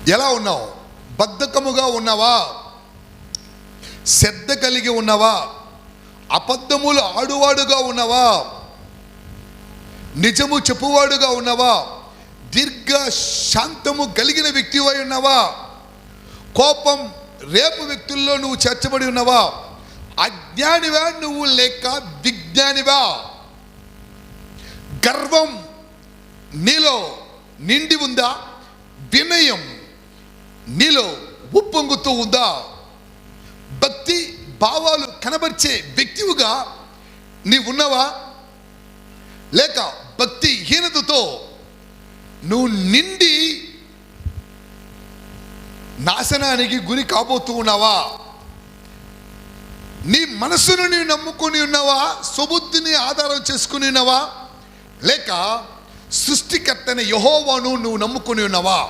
ఎలా ఉన్నావు? బద్ధకముగా ఉన్నావా? శ్రద్ధ కలిగి ఉన్నావా? అబద్ధములు ఆడువాడుగా ఉన్నావా? నిజము చెప్పువాడుగా ఉన్నావా? దీర్ఘ శాంతము కలిగిన వ్యక్తివై ఉన్నావా? కోపం రేపు వ్యక్తుల్లో నువ్వు చేర్చబడి ఉన్నావా? అజ్ఞానివా నువ్వు లేక విజ్ఞానివా? గర్వం నీలో నిండి ఉందా? వినయం నీలో ఉప్పొంగుతూ ఉందా? భక్తి భావాలు కనబరిచే వ్యక్తివుగా నీవున్నావా? లేక భక్తి హీనతతో నువ్వు నిండి నాశనానికి గురి కాబోతూ ఉన్నావా? నీ మనసును నీవు నమ్ముకొని ఉన్నావా? సుబుద్ధిని ఆధారం చేసుకుని ఉన్నావా? లేక సృష్టికర్తని యెహోవాను నువ్వు నమ్ముకొని ఉన్నావా?